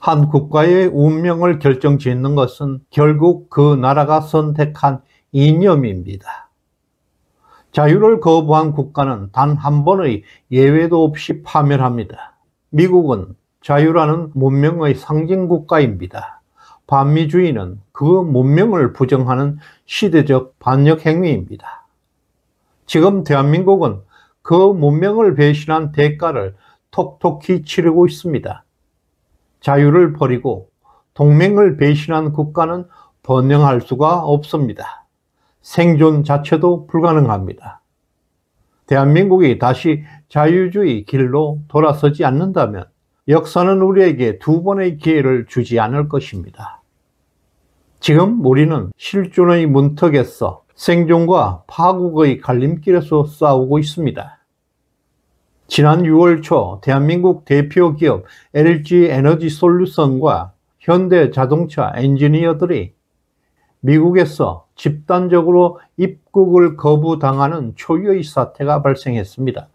한 국가의 운명을 결정짓는 것은 결국 그 나라가 선택한 이념입니다. 자유를 거부한 국가는 단 한 번의 예외도 없이 파멸합니다. 미국은 자유라는 문명의 상징 국가입니다. 반미주의는 그 문명을 부정하는 시대적 반역 행위입니다. 지금 대한민국은 그 문명을 배신한 대가를 톡톡히 치르고 있습니다. 자유를 버리고 동맹을 배신한 국가는 번영할 수가 없습니다. 생존 자체도 불가능합니다. 대한민국이 다시 자유주의 길로 돌아서지 않는다면 역사는 우리에게 두 번의 기회를 주지 않을 것입니다. 지금 우리는 실존의 문턱에서 생존과 파국의 갈림길에서 싸우고 있습니다. 지난 6월 초 대한민국 대표 기업 LG에너지솔루션과 현대자동차 엔지니어들이 미국에서 집단적으로 입국을 거부당하는 초유의 사태가 발생했습니다.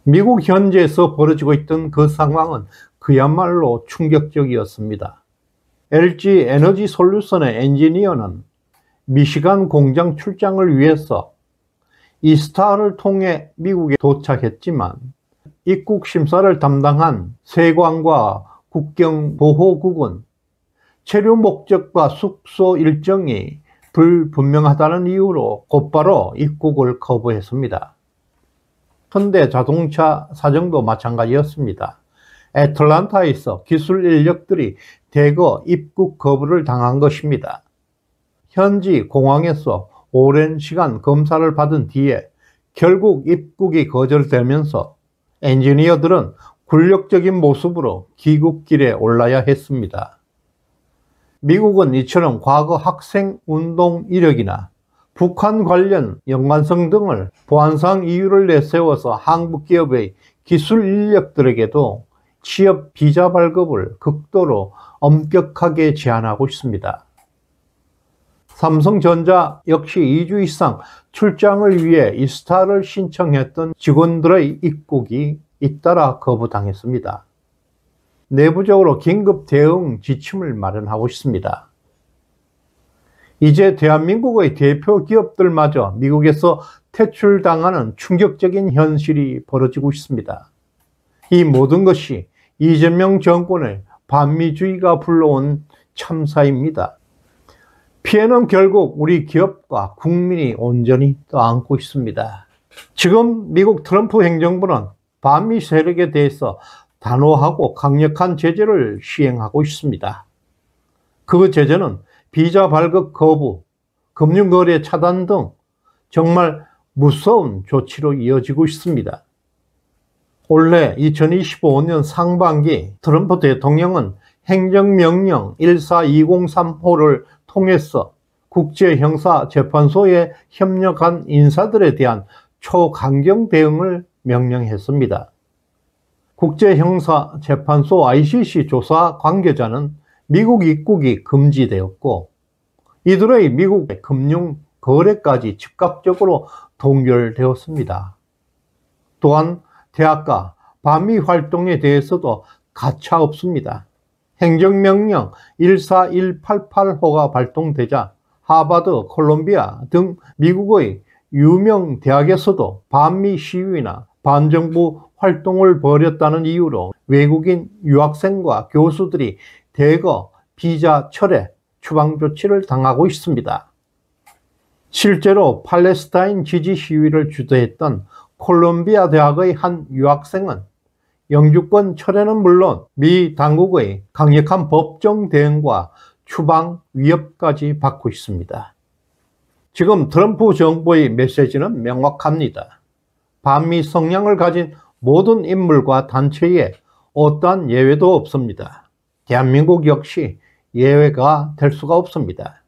미국 현지에서 벌어지고 있던 그 상황은 그야말로 충격적이었습니다. LG에너지솔루션의 엔지니어는 미시간 공장 출장을 위해서 이스타를 통해 미국에 도착했지만 입국 심사를 담당한 세관과 국경보호국은 체류 목적과 숙소 일정이 불분명하다는 이유로 곧바로 입국을 거부했습니다. 현대자동차 사정도 마찬가지였습니다. 애틀랜타에서 기술 인력들이 대거 입국 거부를 당한 것입니다. 현지 공항에서 오랜 시간 검사를 받은 뒤에 결국 입국이 거절되면서 엔지니어들은 굴욕적인 모습으로 귀국길에 올라야 했습니다. 미국은 이처럼 과거 학생운동 이력이나 북한 관련 연관성 등을 보안상 이유를 내세워서 한국 기업의 기술 인력들에게도 취업 비자 발급을 극도로 엄격하게 제한하고 있습니다. 삼성전자 역시 2주 이상 출장을 위해 이스타를 신청했던 직원들의 입국이 잇따라 거부당했습니다. 내부적으로 긴급 대응 지침을 마련하고 있습니다. 이제 대한민국의 대표 기업들마저 미국에서 퇴출당하는 충격적인 현실이 벌어지고 있습니다. 이 모든 것이 이재명 정권의 반미주의가 불러온 참사입니다. 피해는 결국 우리 기업과 국민이 온전히 떠안고 있습니다. 지금 미국 트럼프 행정부는 반미 세력에 대해서 단호하고 강력한 제재를 시행하고 있습니다. 그 제재는 비자 발급 거부, 금융거래 차단 등 정말 무서운 조치로 이어지고 있습니다. 올해 2025년 상반기 트럼프 대통령은 행정명령 14203호를 통해서 국제형사재판소에 협력한 인사들에 대한 초강경 대응을 명령했습니다. 국제형사재판소 ICC 조사 관계자는 미국 입국이 금지되었고 이들의 미국 금융 거래까지 즉각적으로 동결되었습니다. 또한 대학가 반미 활동에 대해서도 가차없습니다. 행정명령 14188호가 발동되자 하버드, 콜롬비아 등 미국의 유명 대학에서도 반미 시위나 반정부 활동을 벌였다는 이유로 외국인 유학생과 교수들이 대거 비자 철회, 추방 조치를 당하고 있습니다. 실제로 팔레스타인 지지 시위를 주도했던 콜롬비아 대학의 한 유학생은 영주권 철회는 물론 미 당국의 강력한 법정 대응과 추방 위협까지 받고 있습니다. 지금 트럼프 정부의 메시지는 명확합니다. 반미 성향을 가진 모든 인물과 단체에 어떠한 예외도 없습니다. 대한민국 역시 예외가 될 수가 없습니다.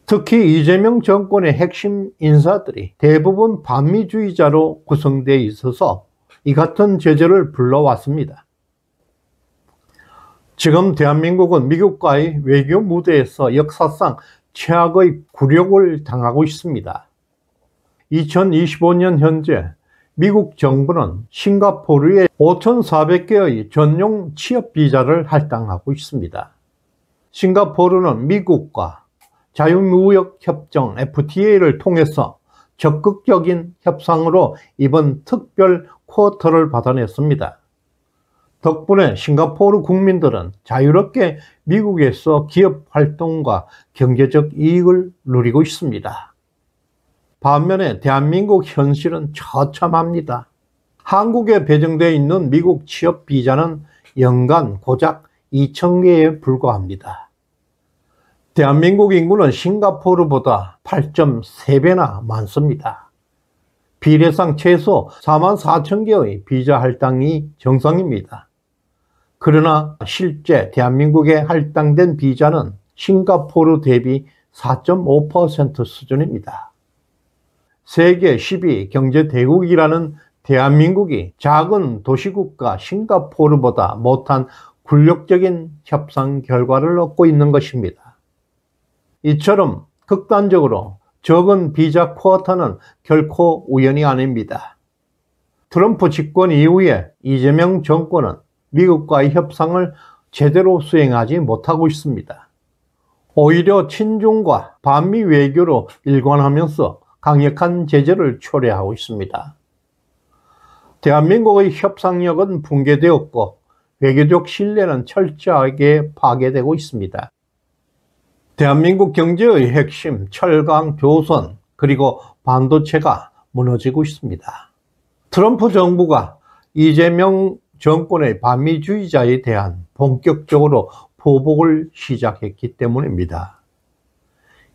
특히 이재명 정권의 핵심 인사들이 대부분 반미주의자로 구성되어 있어서 이 같은 제재를 불러왔습니다. 지금 대한민국은 미국과의 외교 무대에서 역사상 최악의 굴욕을 당하고 있습니다. 2025년 현재 미국 정부는 싱가포르에 5,400개의 전용 취업 비자를 할당하고 있습니다. 싱가포르는 미국과 자유무역협정 FTA를 통해서 적극적인 협상으로 이번 특별 쿼터를 받아냈습니다. 덕분에 싱가포르 국민들은 자유롭게 미국에서 기업 활동과 경제적 이익을 누리고 있습니다. 반면에 대한민국 현실은 처참합니다. 한국에 배정되어 있는 미국 취업 비자는 연간 고작 2,000개에 불과합니다. 대한민국 인구는 싱가포르보다 8.3배나 많습니다. 비례상 최소 44,000개의 비자 할당이 정상입니다. 그러나 실제 대한민국에 할당된 비자는 싱가포르 대비 4.5% 수준입니다. 세계 10위 경제대국이라는 대한민국이 작은 도시국가 싱가포르보다 못한 굴욕적인 협상 결과를 얻고 있는 것입니다. 이처럼 극단적으로 적은 비자 쿼터는 결코 우연이 아닙니다. 트럼프 집권 이후에 이재명 정권은 미국과의 협상을 제대로 수행하지 못하고 있습니다. 오히려 친중과 반미 외교로 일관하면서 강력한 제재를 초래하고 있습니다. 대한민국의 협상력은 붕괴되었고 외교적 신뢰는 철저하게 파괴되고 있습니다. 대한민국 경제의 핵심 철강, 조선, 그리고 반도체가 무너지고 있습니다. 트럼프 정부가 이재명 정권의 반미주의자에 대한 본격적으로 보복을 시작했기 때문입니다.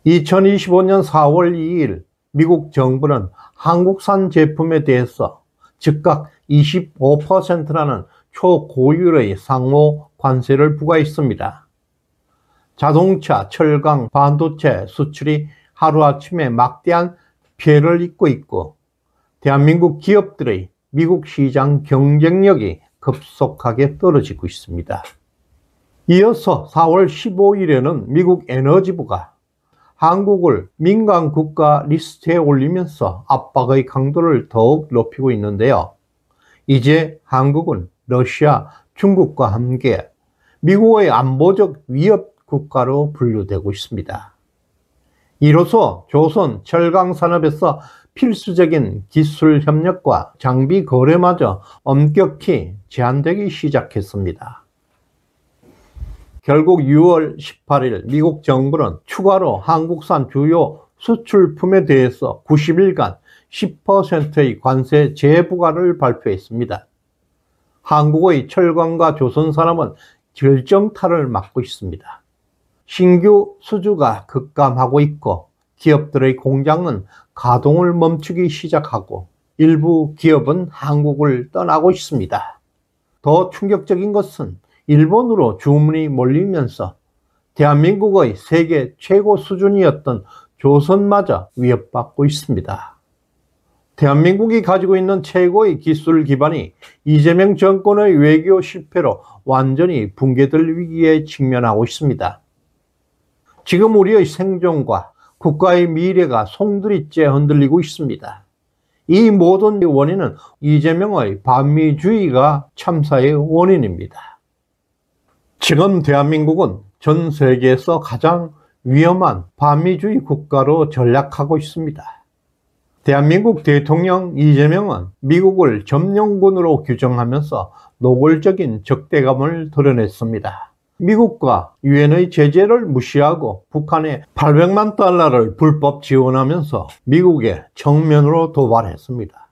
2025년 4월 2일 미국 정부는 한국산 제품에 대해서 즉각 25%라는 초고율의 상호 관세를 부과했습니다. 자동차, 철강, 반도체 수출이 하루아침에 막대한 피해를 입고 있고 대한민국 기업들의 미국 시장 경쟁력이 급속하게 떨어지고 있습니다. 이어서 4월 15일에는 미국 에너지부가 한국을 민간 국가 리스트에 올리면서 압박의 강도를 더욱 높이고 있는데요. 이제 한국은 러시아, 중국과 함께 미국의 안보적 위협 국가로 분류되고 있습니다. 이로써 조선 철강 산업에서 필수적인 기술 협력과 장비 거래마저 엄격히 제한되기 시작했습니다. 결국 6월 18일 미국 정부는 추가로 한국산 주요 수출품에 대해서 90일간 10%의 관세 재부과를 발표했습니다. 한국의 철강과 조선 산업은 결정타를 맞고 있습니다. 신규 수주가 급감하고 있고 기업들의 공장은 가동을 멈추기 시작하고 일부 기업은 한국을 떠나고 있습니다. 더 충격적인 것은 일본으로 주문이 몰리면서 대한민국의 세계 최고 수준이었던 조선마저 위협받고 있습니다. 대한민국이 가지고 있는 최고의 기술 기반이 이재명 정권의 외교 실패로 완전히 붕괴될 위기에 직면하고 있습니다. 지금 우리의 생존과 국가의 미래가 송두리째 흔들리고 있습니다. 이 모든 원인은 이재명의 반미주의가 참사의 원인입니다. 지금 대한민국은 전 세계에서 가장 위험한 반미주의 국가로 전락하고 있습니다. 대한민국 대통령 이재명은 미국을 점령군으로 규정하면서 노골적인 적대감을 드러냈습니다. 미국과 유엔의 제재를 무시하고 북한에 800만 달러를 불법 지원하면서 미국에 정면으로 도발했습니다.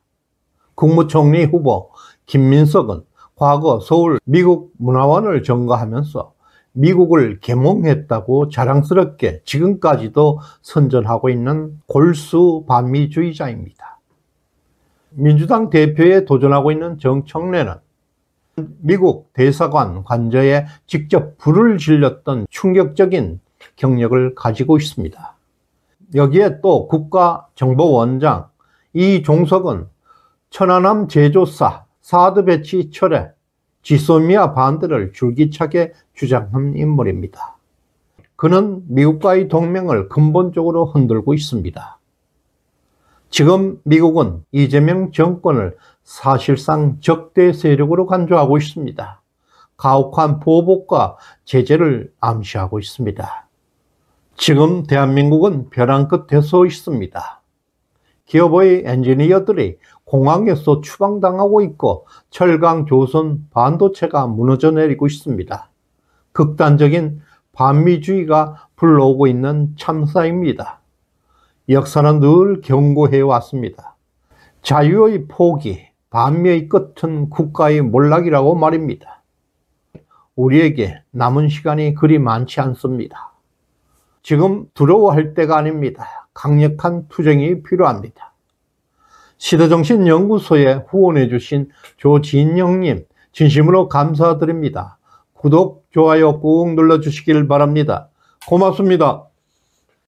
국무총리 후보 김민석은 과거 서울 미국 문화원을 점거하면서 미국을 계몽했다고 자랑스럽게 지금까지도 선전하고 있는 골수 반미주의자입니다. 민주당 대표에 도전하고 있는 정청래는 미국 대사관 관저에 직접 불을 질렀던 충격적인 경력을 가지고 있습니다. 여기에 또 국가정보원장 이종석은 천안함 제조사 사드 배치 철회, 지소미아 반대를 줄기차게 주장한 인물입니다. 그는 미국과의 동맹을 근본적으로 흔들고 있습니다. 지금 미국은 이재명 정권을 사실상 적대 세력으로 간주하고 있습니다. 가혹한 보복과 제재를 암시하고 있습니다. 지금 대한민국은 벼랑 끝에 서 있습니다. 기업의 엔지니어들이 공항에서 추방당하고 있고 철강, 조선, 반도체가 무너져 내리고 있습니다. 극단적인 반미주의가 불러오고 있는 참사입니다. 역사는 늘 경고해 왔습니다. 자유의 포기, 반미의 끝은 국가의 몰락이라고 말입니다. 우리에게 남은 시간이 그리 많지 않습니다. 지금 두려워할 때가 아닙니다. 강력한 투쟁이 필요합니다. 시대정신연구소에 후원해 주신 조진영님 진심으로 감사드립니다. 구독, 좋아요 꾹 눌러주시길 바랍니다. 고맙습니다.